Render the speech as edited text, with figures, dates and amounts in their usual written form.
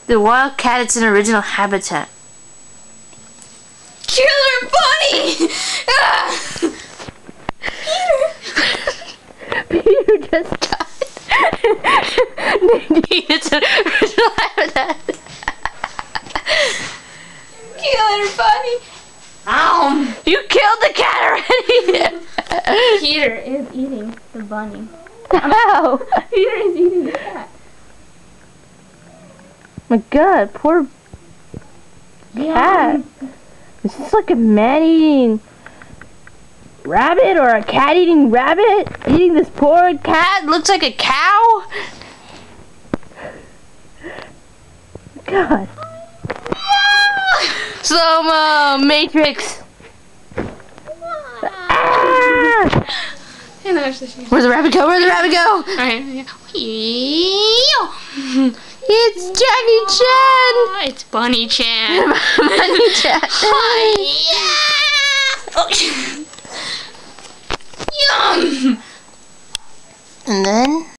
The wild cat, it's an original habitat. Killer bunny! Peter just died. It's an original habitat. Killer bunny! You killed the cat already! Peter is eating the bunny. Ow! Peter is eating the cat. My god, poor cat. Is this like a man-eating rabbit or a cat-eating rabbit? Eating this poor cat? Looks like a cow? God. Slow-mo, Matrix. Ah! Where'd the rabbit go? Where'd the rabbit go? It's Jackie Chan. It's Bunny Chan. Bunny Chan. Yeah.